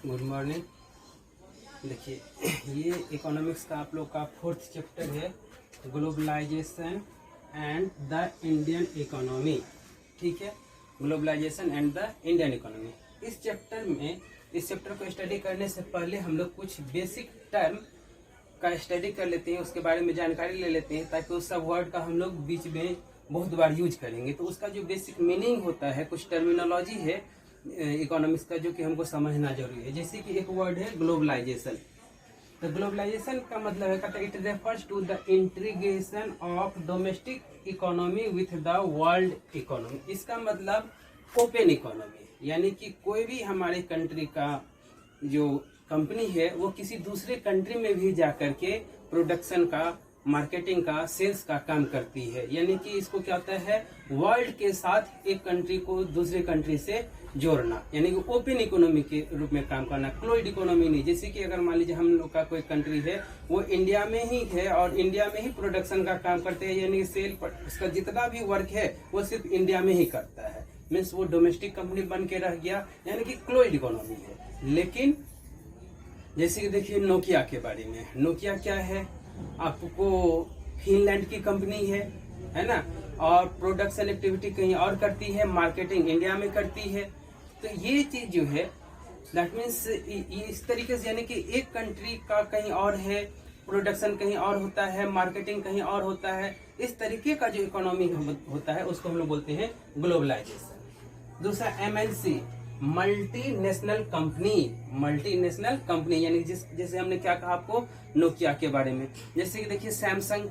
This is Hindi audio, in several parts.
Good morning. देखिए ये इकोनॉमिक्स का आप लोग का 4th चैप्टर है, globalisation and the Indian economy. ठीक है, globalisation and the Indian economy. इस चैप्टर को स्टडी करने से पहले हम लोग कुछ बेसिक टर्म का स्टडी कर लेते हैं, उसके बारे में जानकारी ले लेते हैं, ताकि उस सब वर्ड का हम लोग बीच में बहुत बार यूज करेंगे। तो उसका जो बेसिक मीनिंग होता है, कुछ टर्मिनोलॉजी है इकोनॉमिक्स का, जो कि हमको समझना जरूरी है। जैसे कि एक वर्ड है ग्लोबलाइजेशन। तो ग्लोबलाइजेशन का मतलब है कहता है it refers to the integration of domestic economy with the world economy. इसका मतलब ओपन इकोनॉमी, यानी कि कोई भी हमारे कंट्री का जो कंपनी है वो किसी दूसरे कंट्री में भी जाकर के प्रोडक्शन का, मार्केटिंग का, सेल्स का काम करती है। यानी कि इसको क्या होता है, वर्ल्ड के साथ एक कंट्री को दूसरे कंट्री से जोड़ना, यानी कि ओपन इकोनॉमी के रूप में काम करना, क्लोज्ड इकोनॉमी नहीं। जैसे कि अगर मान लीजिए हम लोग का कोई कंट्री है, वो इंडिया में ही है और इंडिया में ही प्रोडक्शन का काम करते हैं, यानी कि सेल पर उसका जितना भी वर्क है वो सिर्फ इंडिया में ही करता है, मीन्स वो डोमेस्टिक कंपनी बन के रह गया, यानी कि क्लोज्ड इकोनॉमी है। लेकिन जैसे कि देखिए नोकिया के बारे में, नोकिया क्या है, आपको फिनलैंड की कंपनी है ना, और प्रोडक्शन एक्टिविटी कहीं और करती है, मार्केटिंग इंडिया में करती है। तो ये चीज जो है दैट मीन्स इस तरीके से, यानी कि एक कंट्री का कहीं और है, प्रोडक्शन कहीं और होता है, मार्केटिंग कहीं और होता है। इस तरीके का जो इकोनॉमी होता है उसको हम लोग बोलते हैं ग्लोबलाइजेशन। दूसरा MNC, multinational company. Multinational company यानी जैसे हमने क्या कहा आपको नोकिया के बारे में। जैसे कि देखिए सैमसंग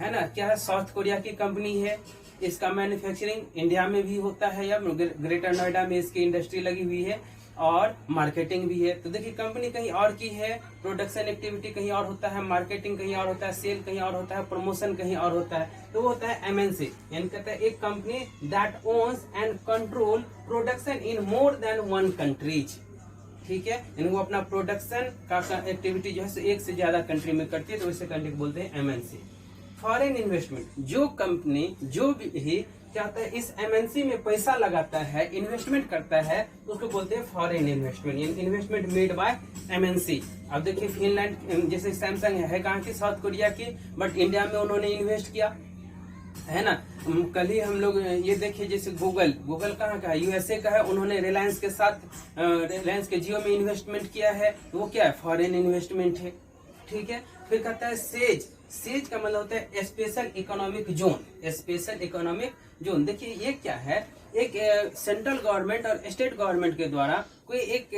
है ना, क्या है, साउथ कोरिया की कंपनी है। इसका मैन्युफैक्चरिंग इंडिया में भी होता है, या ग्रेटर नोएडा में इसकी इंडस्ट्री लगी हुई है, और मार्केटिंग भी है। तो देखिए कंपनी कहीं और की है, प्रोडक्शन एक्टिविटी कहीं और होता है, मार्केटिंग कहीं और होता है, सेल कहीं और होता है, प्रमोशन कहीं और होता है। तो वो होता है एमएनसी, यानी कहता है एक company that owns and control production in more than one countries. ठीक है, यानी वो अपना प्रोडक्शन का एक्टिविटी जो है एक से ज्यादा कंट्री में करती है, तो इसे कंट्री को बोलते हैं एमएनसी। फॉरेन इन्वेस्टमेंट, जो कंपनी जो भी क्या होता है इस एमएनसी में पैसा लगाता है, इन्वेस्टमेंट करता है, तो उसको बोलते हैं फॉरेन इन्वेस्टमेंट, यानी इन्वेस्टमेंट मेड बाय एमएनसी। अब देखिए फिनलैंड जैसे सैमसंग है कहाँ की, साउथ कोरिया की, बट इंडिया में उन्होंने इन्वेस्ट किया है ना। कल ही हम लोग ये देखिए जैसे गूगल कहाँ का है, यूएसए का है, उन्होंने रिलायंस के साथ, रिलायंस के जियो में इन्वेस्टमेंट किया है, वो क्या है, फॉरेन इन्वेस्टमेंट है। ठीक है, फिर कहता है सेज का मतलब होता है special economic zone. Special economic zone देखिए ये क्या है, एक सेंट्रल गवर्नमेंट और स्टेट गवर्नमेंट के द्वारा कोई एक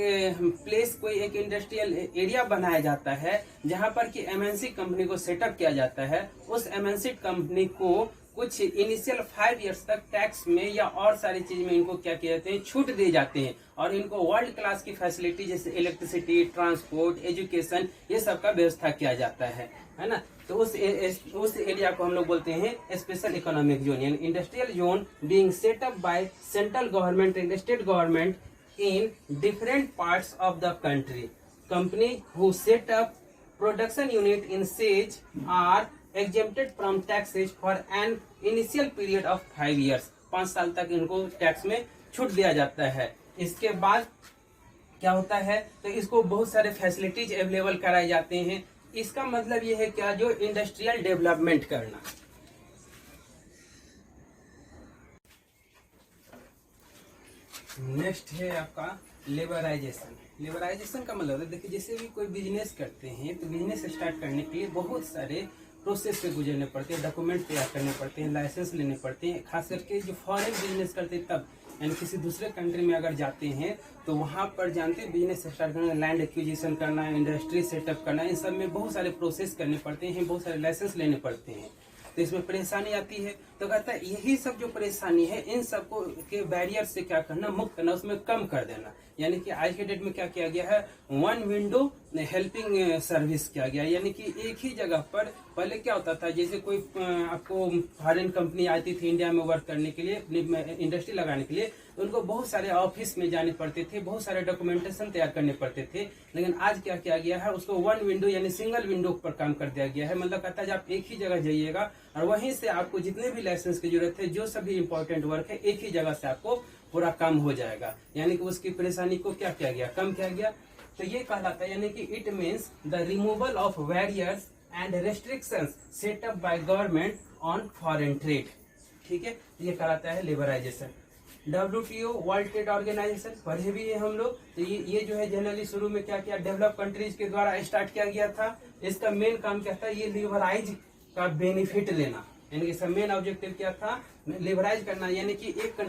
प्लेस, कोई एक इंडस्ट्रियल एरिया बनाया जाता है, जहां पर कि एमएनसी कंपनी को सेटअप किया जाता है। उस एमएनसी कंपनी को कुछ इनिशियल 5 इयर्स तक टैक्स में या और सारी चीज में इनको क्या किए जाते हैं, छूट दिए जाते हैं, और इनको वर्ल्ड क्लास की फैसिलिटी जैसे इलेक्ट्रिसिटी, ट्रांसपोर्ट, एजुकेशन, ये सब का व्यवस्था किया जाता है ना। तो उस एरिया को हम लोग बोलते हैं स्पेशल इकोनॉमिक जोन, यानी industrial zone being set up by central government and state government in different parts of the country. Company who set up production unit in SEZ are exempted from taxes for an initial period of 5 years। 5 साल तक इनको टैक्स में छूट दिया जाता है। इसके बाद क्या होता है, तो इसको बहुत सारे फैसिलिटीज अवेलेबल कराए जाते हैं। इसका मतलब ये है क्या, जो इंडस्ट्रियल डेवलपमेंट करना। नेक्स्ट है आपका लेबराइजेशन। लेबराइजेशन का मतलब देखिए जैसे भी कोई बिजनेस करते हैं, तो बिजनेस स्टार्ट करने के लिए बहुत सारे प्रोसेस से गुजरने पड़ते हैं, डॉक्यूमेंट तैयार करने पड़ते हैं, लाइसेंस लेने पड़ते हैं। खास करके जो फॉरेन बिजनेस करते हैं तब, यानी किसी दूसरे कंट्री में अगर जाते हैं तो वहां पर जानते हैं बिजनेस स्टार्ट करना, लैंड एक्विजिशन करना, इंडस्ट्री सेटअप करना, इन सब में बहुत सारे प्रोसेस करने पड़ते हैं, बहुत सारे लाइसेंस लेने पड़ते हैं। तो इसमें परेशानी आती है। तो कहता है यही सब जो परेशानी है, इन सबको के बैरियर से क्या करना, मुक्त करना, उसमें कम कर देना। यानी कि आज के डेट में क्या किया गया है, वन विंडो हेल्पिंग सर्विस किया गया। यानी कि एक ही जगह पर, पहले क्या होता था, जैसे कोई आपको फॉरेन कंपनी आती थी इंडिया में वर्क करने के लिए, इंडस्ट्री लगाने के लिए, तो उनको बहुत सारे ऑफिस में जाने पड़ते थे, बहुत सारे डॉक्यूमेंटेशन तैयार करने पड़ते थे। लेकिन आज क्या किया गया है, उसको वन विंडो यानी सिंगल विंडो पर काम कर दिया गया है। मतलब कहता है आप एक ही जगह जाइएगा और वहीं से आपको जितने भी लाइसेंस की जरूरत है, जो सभी इंपॉर्टेंट वर्क है, एक ही जगह से आपको पूरा काम हो जाएगा। यानी कि उसकी परेशानी को क्या किया गया, कम किया गया। तो ये कहलाता है, यानी कि it means the removal of barriers and restrictions set up by government on foreign trade. ठीक है, ये कहलाता है liberalisation. WTO world trade organisation पढ़े भी है हम लोग। तो ये जो है जनरली शुरू में क्या किया, डेवलप कंट्रीज के द्वारा स्टार्ट किया गया था। इसका मेन काम क्या था, ये लिबरलाइज का बेनिफिट लेना, यानी कि इसका मेन ऑब्जेक्टिव क्या था, लिबरलाइज करना। यानी कि एक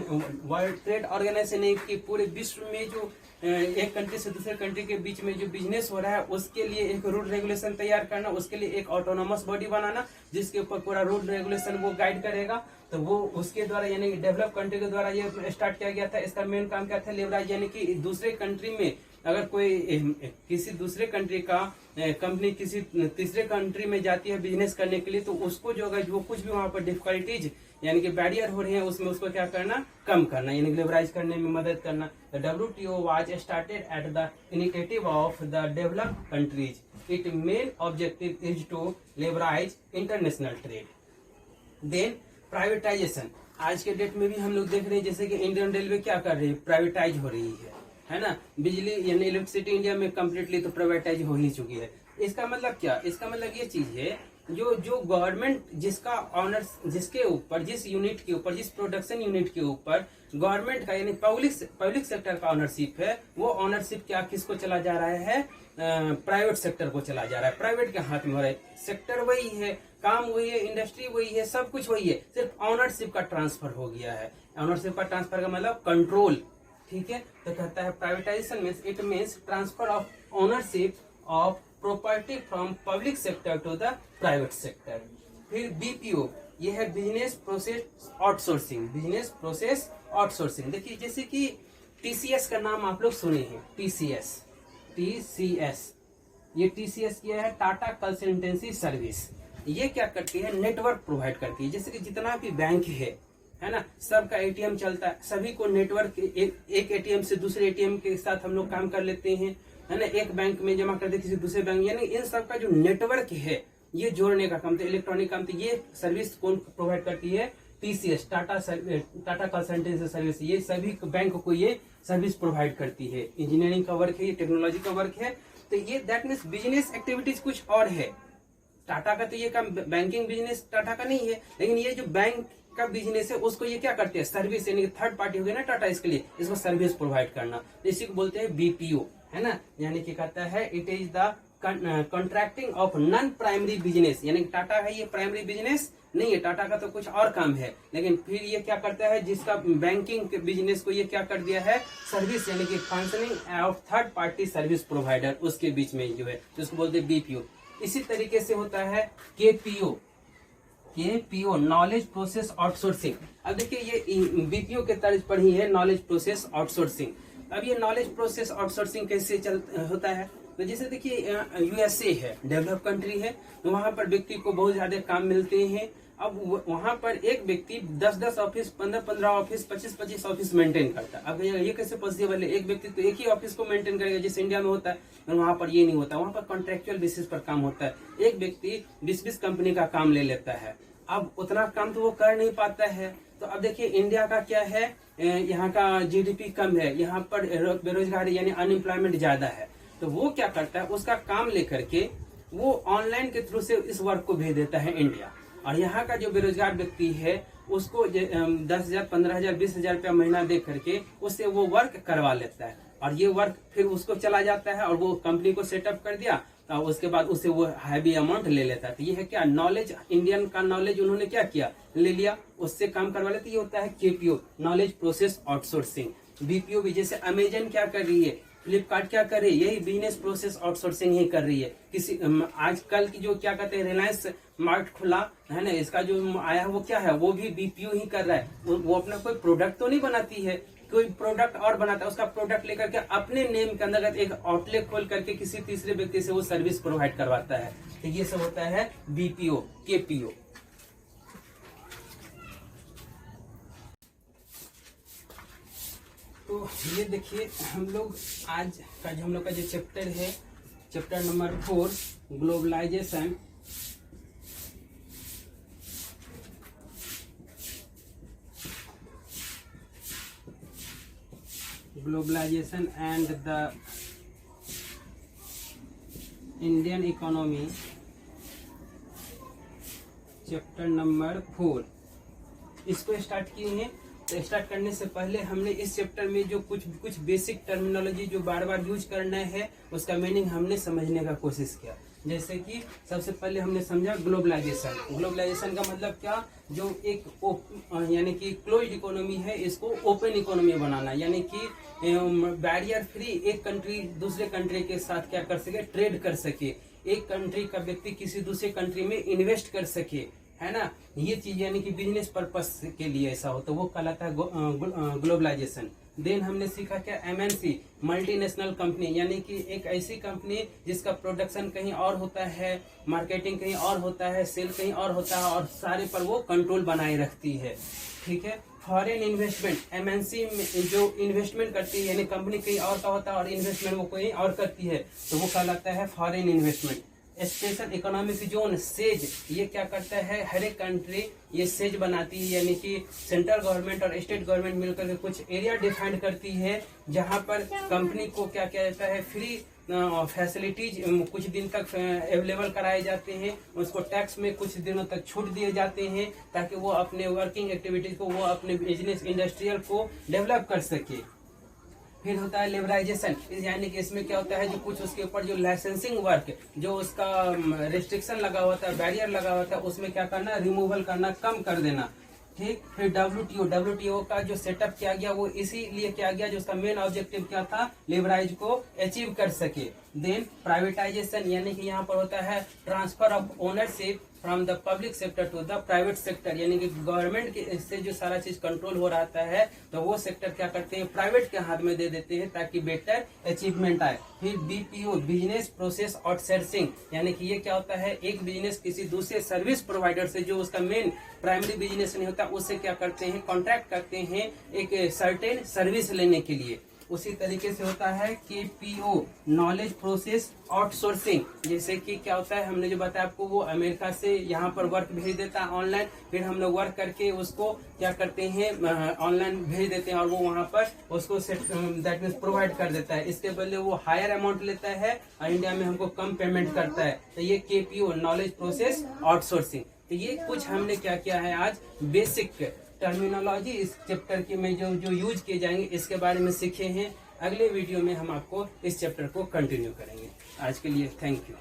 वर्ल्ड ट्रेड ऑर्गेनाइजेशन की पूरे विश्व में जो एक कंट्री से दूसरे कंट्री के बीच में जो बिजनेस हो रहा है उसके लिए एक रूल रेगुलेशन तैयार करना, उसके लिए एक ऑटोनोमस बॉडी बनाना जिसके ऊपर पूरा रूल रेगुलेशन वो गाइड करेगा। तो वो उसके द्वारा यानी कि डेवलप कंट्री के द्वारा ये स्टार्ट किया गया था। इसका मेन काम क्या था, लिबरलाइज, यानी कि दूसरे कंट्री में अगर कोई किसी दूसरे कंट्री का कंपनी किसी तीसरे कंट्री में जाती है बिजनेस करने के लिए, तो उसको जो अगर जो कुछ भी वहां पर डिफिकल्टीज यानी कि बैरियर हो रहे हैं उसमें उसको क्या करना, कम करना, यानी कि लिबरलाइज करने में मदद करना। The WTO was started at the initiative of the developed countries. It main objective is to liberalise international trade. Then privatisation, आज के डेट में भी हम लोग देख रहे हैं जैसे कि इंडियन रेलवे क्या कर रही है, प्राइवेटाइज हो रही है ना। बिजली यानी इलेक्ट्रिसिटी इंडिया में कम्प्लीटली तो प्राइवेटाइज हो ही चुकी है। इसका मतलब क्या, इसका मतलब ये चीज है जो गवर्नमेंट जिसका ऑनर्स, जिसके ऊपर, जिस यूनिट के ऊपर, जिस प्रोडक्शन यूनिट के ऊपर गवर्नमेंट का यानी पब्लिक सेक्टर का ऑनरशिप है, वो ऑनरशिप क्या किसको चला जा रहा है, प्राइवेट सेक्टर को चला जा रहा है, प्राइवेट के हाथ में हो रहा है। सेक्टर वही है, काम वही है, इंडस्ट्री वही है, सब कुछ वही है, सिर्फ ऑनरशिप का ट्रांसफर हो गया है। ऑनरशिप का ट्रांसफर का मतलब कंट्रोल। ठीक है, तो कहता है privatisation means it means transfer of ownership of property from public sector to the private sector. फिर BPO, ये है business process outsourcing. Business process outsourcing, देखिए जैसे कि TCS का नाम आप लोग सुने हैं, TCS ये TCS किया है टाटा कंसल्टेंसी सर्विस। ये क्या करती है, नेटवर्क प्रोवाइड करती है। जैसे कि जितना भी बैंक है ना, सबका ATM चलता है, सभी को नेटवर्क, एक ATM से दूसरे ATM के साथ हम लोग काम कर लेते हैं, है ना। एक बैंक में जमा करते किसी दूसरे बैंक, यानी इन सब का जो नेटवर्क है ये जोड़ने का काम, तो इलेक्ट्रॉनिक काम, तो ये सर्विस कौन प्रोवाइड करती है, TCS टाटा कंसल्टेंसी सर्विस। ये सभी बैंक को ये सर्विस प्रोवाइड करती है। इंजीनियरिंग का वर्क है, ये टेक्नोलॉजी का वर्क है। तो ये दैट मीन्स बिजनेस एक्टिविटीज कुछ और है। टाटा का तो ये काम बैंकिंग बिजनेस टाटा का नहीं है, लेकिन ये जो बैंक का बिजनेस है उसको ये क्या करते हैं, सर्विस, यानी थर्ड पार्टी हो गया ना टाटा, इसके लिए इसको सर्विस प्रोवाइड करना, इसी को बोलते हैं BPO, है ना। यानी कि कहता है it is the contracting of non primary business, यानी टाटा है ये प्राइमरी बिजनेस नहीं है, टाटा का तो कुछ और काम है, लेकिन फिर ये क्या करता है, जिसका बैंकिंग बिजनेस को ये क्या कर दिया है, सर्विस, यानी कि functioning of third party service provider, उसके बीच में जो है उसको बोलते हैं BPO। इसी तरीके से होता है KPO नॉलेज प्रोसेस आउटसोर्सिंग। अब देखिए ये BPO के तर्ज पर ही है नॉलेज प्रोसेस आउटसोर्सिंग। अब ये नॉलेज प्रोसेस आउटसोर्सिंग कैसे होता है, तो जैसे देखिए USA है, डेवलप कंट्री है, तो वहां पर व्यक्ति को बहुत ज्यादा काम मिलते हैं। अब वहां पर एक व्यक्ति 10-10 ऑफिस, 15-15 ऑफिस, 25-25 ऑफिस मेंटेन करता है। अब ये कैसे पॉसिबल है, एक व्यक्ति तो एक ही ऑफिस को मेंटेन करेगा जैसे इंडिया में होता है, और वहां पर ये नहीं होता, वहां पर कॉन्ट्रेक्चुअल बेसिस पर काम होता है। एक व्यक्ति 20-20 कंपनी का काम ले लेता है, अब उतना काम तो वो कर नहीं पाता है। तो अब देखिए इंडिया का क्या है, यहाँ का GDP कम है, यहाँ पर बेरोजगारी यानी अनएम्प्लॉयमेंट ज्यादा है, तो वो क्या करता है, उसका काम लेकर के वो ऑनलाइन के थ्रू से इस वर्क को भेज देता है इंडिया, और यहाँ का जो बेरोजगार व्यक्ति है उसको 10,000, 15,000, 20,000 रुपया महीना दे करके उससे वो वर्क करवा लेता है, और ये वर्क फिर उसको चला जाता है और वो कंपनी को सेटअप कर दिया, तो उसके बाद उससे वो हैवी अमाउंट ले लेता है। तो ये है क्या, नॉलेज, इंडियन का नॉलेज उन्होंने क्या किया, ले लिया, उससे काम करवा लेते। ये होता है KPO knowledge process outsourcing. BPO भी जैसे अमेजन क्या कर रही है, फ्लिपकार्ट क्या कर रही है, यही बिजनेस प्रोसेस आउटसोर्सिंग ही कर रही है। किसी आजकल की जो क्या कहते हैं रिलायंस मार्ट खुला है ना, इसका जो आया है वो क्या है, वो भी BPO ही कर रहा है। वो अपना कोई प्रोडक्ट तो नहीं बनाती है, कोई प्रोडक्ट और बनाता है, उसका प्रोडक्ट लेकर के अपने नेम के अंतर्गत एक आउटलेट खोल करके किसी तीसरे व्यक्ति से वो सर्विस प्रोवाइड करवाता है। तो ये सब होता है BPO KPO। तो ये देखिए हम लोग आज का जो हम लोग का जो चैप्टर है, chapter number 4 globalisation, globalisation and the Indian economy chapter number 4 इसको स्टार्ट किए हैं। तो स्टार्ट करने से पहले हमने इस चैप्टर में जो कुछ बेसिक टर्मिनोलॉजी जो बार बार यूज करना है उसका मीनिंग हमने समझने का कोशिश किया। जैसे कि सबसे पहले हमने समझा ग्लोबलाइजेशन। ग्लोबलाइजेशन का मतलब क्या, जो एक यानी कि क्लोज्ड इकोनॉमी है इसको ओपन इकोनॉमी बनाना, यानी कि बैरियर फ्री एक कंट्री दूसरे कंट्री के साथ क्या कर सके, ट्रेड कर सके, एक कंट्री का व्यक्ति किसी दूसरे कंट्री में इन्वेस्ट कर सके, है ना। ये चीज यानी कि बिजनेस पर्पस के लिए ऐसा हो तो वो कहलाता है ग्लोबलाइजेशन। देन हमने सीखा क्या, एमएनसी मल्टीनेशनल कंपनी, यानी कि एक ऐसी कंपनी जिसका प्रोडक्शन कहीं और होता है, मार्केटिंग कहीं और होता है, सेल कहीं और होता है और सारे पर वो कंट्रोल बनाए रखती है। ठीक है। फॉरेन इन्वेस्टमेंट, एमएनसी में जो इन्वेस्टमेंट करती है यानी कंपनी कहीं और का होता है और इन्वेस्टमेंट वो कहीं और करती है तो वो कहलाता है foreign investment. Special economic zone, says, ये क्या करता है, हर एक कंट्री ये सेज बनाती है, यानी कि सेंट्रल गवर्नमेंट और स्टेट गवर्नमेंट मिलकर के कुछ एरिया डिफाइन करती है जहां पर कंपनी को क्या किया जाता है, फ्री फैसिलिटीज कुछ दिन तक अवेलेबल कराए जाते हैं, उसको टैक्स में कुछ दिनों तक छूट दिए जाते हैं ताकि वो अपने वर्किंग एक्टिविटीज को, वो अपने बिजनेस इंडस्ट्रियल को डेवलप कर सके। फिर होता है लिबराइजेशन, यानी कि इसमें क्या होता है, जो कुछ उसके ऊपर जो लाइसेंसिंग वर्क, जो उसका रिस्ट्रिक्शन लगा होता है, बैरियर लगा होता है, उसमें क्या करना, रिमूवल करना, कम कर देना। ठीक। फिर डब्ल्यूटीओ का जो सेटअप किया गया वो इसीलिए किया गया, जो उसका मेन ऑब्जेक्टिव क्या था, लिबराइज को अचीव कर सके। देन प्राइवेटाइजेशन, यानी कि यहाँ पर होता है transfer of ownership from the public sector to the private sector, यानी कि गवर्नमेंट के से जो सारा चीज कंट्रोल हो रहा है तो वो सेक्टर क्या करते हैं, प्राइवेट के हाथ में दे देते हैं ताकि बेटर अचीवमेंट आए। फिर बीपीओ, बिजनेस प्रोसेस आउटसोर्सिंग, यानी कि ये क्या होता है, एक बिजनेस किसी दूसरे सर्विस प्रोवाइडर से जो उसका मेन प्राइमरी बिजनेस नहीं होता उससे क्या करते हैं, कॉन्ट्रैक्ट करते हैं एक सर्टेन सर्विस लेने के लिए। उसी तरीके से होता है केपीओ, नॉलेज प्रोसेस आउटसोर्सिंग, जैसे कि क्या होता है, हमने जो बताया आपको, वो अमेरिका से यहाँ पर वर्क भेज देता है ऑनलाइन, फिर हम लोग वर्क करके उसको क्या करते हैं, ऑनलाइन भेज देते हैं और वो वहाँ पर उसको दैट मीन्स प्रोवाइड कर देता है। इसके बदले वो हायर अमाउंट लेता है और इंडिया में हमको कम पेमेंट करता है। तो ये केपीओ, नॉलेज प्रोसेस आउटसोर्सिंग। तो ये कुछ हमने क्या किया है आज, बेसिक टर्मिनोलॉजी इस चैप्टर के में जो यूज किए जाएंगे इसके बारे में सीखे हैं। अगले वीडियो में हम आपको इस चैप्टर को कंटिन्यू करेंगे। आज के लिए थैंक यू।